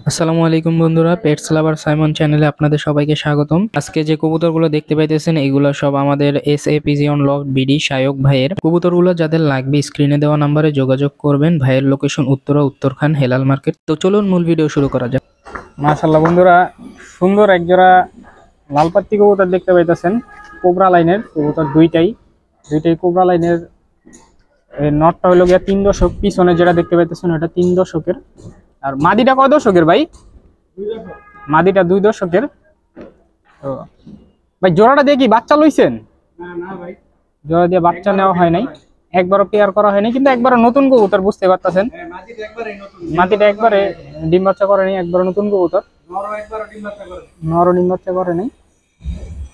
আসসালামু আলাইকুম বন্ধুরা, পেটস লাভার সাইমন চ্যানেলে আপনাদের সবাইকে স্বাগতম। আজকে যে কবুতরগুলো দেখতে পাইতেছেন এগুলো সব আমাদের পিজিয়ন লক বিডি শায়ক ভাইয়ের কবুতরগুলো। যাদের লাগবে স্ক্রিনে দেওয়া নাম্বারে যোগাযোগ করবেন। ভাইয়ের লোকেশন উত্তরখান হেলাল মার্কেট। তো চলুন মূল ভিডিও শুরু করা যাক। মাশাআল্লাহ বন্ধুরা, সুন্দর একজোড়া লালপাত্তি কবুতর দেখতে পাইতেছেন। কোবরা লাইনের কবুতর, দুইটাই কোবরা লাইনের। নটটা হলো গিয়া 3 দশক, পিছনে যেটা দেখতে পাইতেছেন ওটা 3 দশকের। আর মাদিটা কয় দশকের ভাই? মাদিটা 2 দশকের। তো ভাই জোড়াটা দিয়ে কি বাচ্চা লইছেন? না ভাই, জোড়া দিয়ে বাচ্চা নেওয়া হয় নাই, একবারও পেয়ার করা হয়নি, কিন্তু একবারও নতুন কবুতর, বুঝতে পারতেছেন। মাদিটা একবারে ডিম বাচ্চা করে নাই, একবারও নতুন কবুতর। নরও ডিম বাচ্চা করে নাই।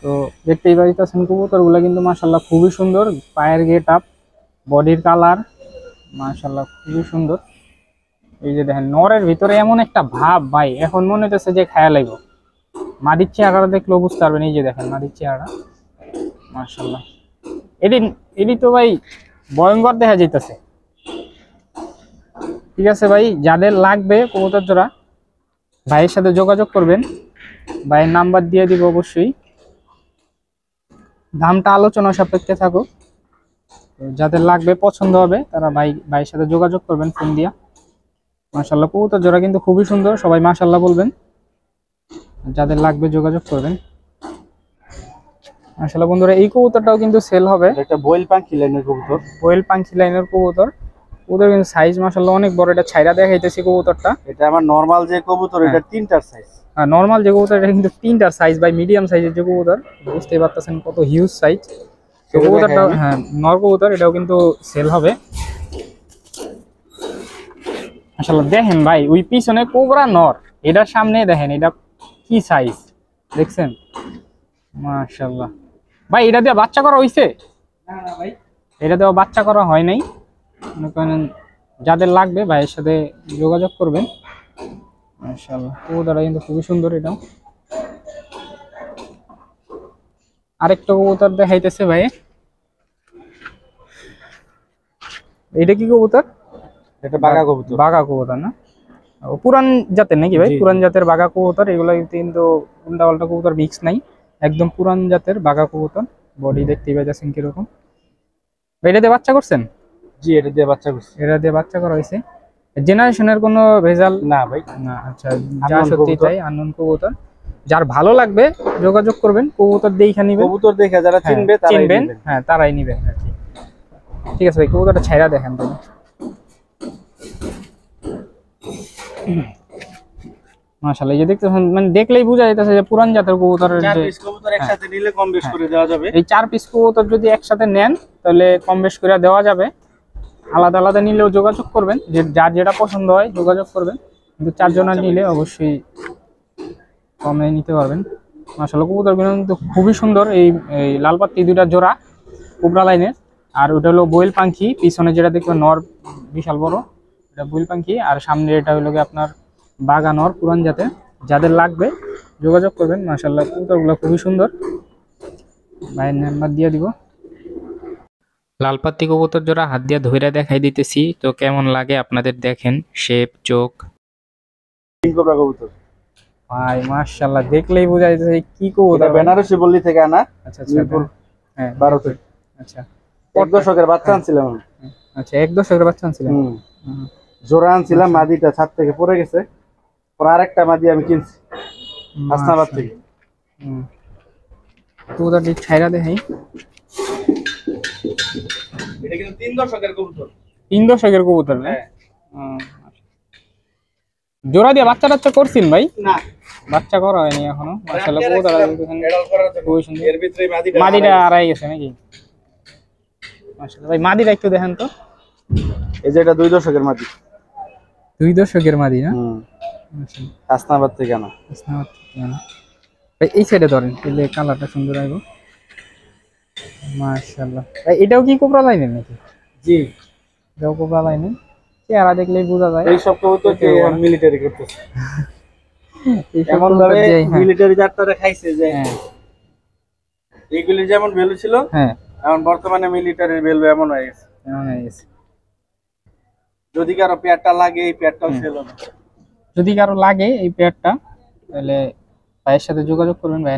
তো দেখতেই পাইতেছেন কবুতর গুলা কিন্তু মাশাআল্লাহ খুবই সুন্দর। পায়ের গেট আপ, বডির কালার মাশাআল্লাহ খুবই সুন্দর। এই যে দেখেন নরের ভিতরে এমন একটা ভাব ভাই, এখন মনে হচ্ছে যে খায়া লাগবে। মাদির চেহারা দেখলেও বুঝতে পারবেন। এই যে দেখেন মাদির চেহারা মাশাআল্লাহ, এটি তো ভাই ভয়ঙ্কর দেখা যাইতেছে। ঠিক আছে ভাই, যাদের লাগবে কবুতর জোড়া ভাইয়ের সাথে যোগাযোগ করবেন। ভাইয়ের নাম্বার দিয়ে দিব অবশ্যই, দামটা আলোচনা সাপেক্ষে থাকুক। যাদের লাগবে পছন্দ হবে তারা ভাইয়ের সাথে যোগাযোগ করবেন ফোন দিয়া। মাশাআল্লাহ কবুতর জোড়া কিন্তু খুবই সুন্দর, সবাই মাশাআল্লাহ বলবেন। যাদের লাগবে যোগাযোগ করবেন। মাশাআল্লাহ বন্ধুরা, এই কবুতরটাও কিন্তু সেল হবে। এটা বয়েল পাখি লাইনের কবুতর। বয়েল পাখি লাইনের কবুতর। ওদের কিন্তু সাইজ মাশাআল্লাহ অনেক বড়। এটা ছাইরা দেখাইতেছি কবুতরটা। এটা আমার নরমাল যে কবুতর, এটা 3টার সাইজ। আর নরমাল যে কবুতর এটা কিন্তু 3টার সাইজ বাই মিডিয়াম সাইজের যে কবুতর, বুঝতেই পারতেছেন কত হিউজ সাইজ। তো কবুতরটা হ্যাঁ নর কবুতর, এটাও কিন্তু সেল হবে। মাশাআল্লাহ দেখেন ভাই, ওই পিছনে কোবরা নর, এটার সামনে দেখেন এটা কি সাইজ দেখছেন। মাশাআল্লাহ ভাই, এটা দিয়ে বাচ্চা করা হইছে? না না ভাই, এটা দিয়ে বাচ্চা করা হয় নাই। যাদের লাগবে ভাইয়ের সাথে যোগাযোগ করবেন। মাশাআল্লাহ কবুতরটা কিন্তু খুবই সুন্দর। এটাও আরেকটা কবুতর দেখাইতেছে ভাই। এটা কি কবুতর? এটা বাঘা কবুতর। বাঘা কবুতর না? পুরান জাতের নাকি ভাই? পুরান জাতের বাঘা কবুতর। এগুলো কিন্তু উল্টা পাল্টা কবুতর মিক্স নাই, একদম পুরান জাতের বাঘা কবুতর। বডি দেখতেই পাইতেছেন কিরকম। এটা দিয়ে বাচ্চা করছেন? জি, এটা দিয়ে বাচ্চা করছে। এটা দিয়ে বাচ্চা করা হয়েছে। জেনারেশনের কোনো ভেজাল না ভাই, না। আচ্ছা, যা সত্যি তাই আননোন কবুতর। যার ভালো লাগবে যোগাযোগ করবেন, কবুতর দেখে নিবেন। কবুতর দেখে যারা চিনবে চিনবেন, হ্যাঁ তারাই নিবেন আর কি। ঠিক আছে ভাই, কবুতরটা ছাইরা দেখেন তুমি। মাশাআল্লাহ, এই যে দেখতেছেন, মানে দেখলেই বোঝা যাইতেছে যে পুরান জাতের কবুতরের। 4 পিস কবুতর একসাথে নিলে কম বেশ করে দেওয়া যাবে। এই 4 পিস কবুতর যদি একসাথে নেন তাহলে কম বেশ করে দেওয়া যাবে। আলাদা আলাদা নিলেও যোগাযোগ করবেন, যে যার যেটা পছন্দ হয় যোগাযোগ করবেন। কিন্তু 4 জনের নিলে অবশ্যই কমে নিতে পারবেন। মাশাআল্লাহ কবুতরগুলো কিন্তু খুবই সুন্দর। এই লালপাত্তি দুইটা জোড়া কোবরা লাইনের। আর ওটা হলো বয়েল পাখি, পিছনে যেটা দেখবেন নর বিশাল বড়, এটা বয়েল পাখি। আর সামনে এটা হলো গিয়ে আপনার বাঘা নর, পুরান জাতে। যাদের লাগবে যোগাযোগ করবেন। মাশাআল্লাহ কবুতরগুলো খুবই সুন্দর, ভাইয়ের নাম্বার দিয়ে দিব। লালপাত্তি কবুতর জোড়া হাত দিয়ে ধইরা দেখাই দিতেছি, তো কেমন লাগে আপনাদের দেখেন শেপ, চোখ। কোবরা কবুতর ভাই মাশাআল্লাহ দেখলেই বোঝা যাচ্ছে কি কবুতর। এটা বেনারসি বল্লি থেকে আনা। আচ্ছা আচ্ছা, হ্যাঁ 12তে। আচ্ছা, 1 দশকের বাচ্চা আনছিলাম। আচ্ছা 1 দশকের বাচ্চা আনছিলেন? জোড়া আনছিলাম, মাদিটা ছাদ থেকে পড়ে গেছে। পর আরেকটা মাদি আমি কিনছি হাসনাবাদ থেকে। কবুতরটি ছাইরা দেখাই। এটা কিন্তু 3 দশকের কবুতর। 3 দশকের কবুতর? হ্যাঁ। জোড়া দিয়ে বাচ্চা টাচ্চা করছেন ভাই? না, বাচ্চা করা হয়নি এখনো। মাশাআল্লাহ কবুতর খুবই সুন্দর। এর ভিতরে মাদিটা আড়াই গেছে নাকি? মাশাআল্লাহ ভাই মাদিটা একটু দেখেন তো। এই যে এটা 2 দশকের মাদি। 2 দশকের মাদি না? হাসনাবাদ থেকে আনা। হাসনাবাদ থেকে আনা ভাই। এই সাইডে ধরেন, তাহলে কালারটা সুন্দর আইবো। মাশাআল্লাহ ভাই, এটাও কি কোবরা লাইনের নাকি? জি, এটাও কোবরা লাইনের। চেহারা দেখলেই বোঝা যায়। এই সব কবুতর কি মিলিটারি করতেছে। এমন ভাবে মিলিটারি জাতটা খাইছে যে এইগুলি যেমন ভ্যালু ছিল, হ্যাঁ এখন বর্তমানে মিলিটারির ভ্যালু এমন হয়ে গেছে। যদি কারো পেয়ারটা লাগে এই পেয়ারটাও সেল হবে। যদি কারো লাগে এই পেয়ারটা তাহলে ভাইয়ের সাথে যোগাযোগ করবেন। ভাই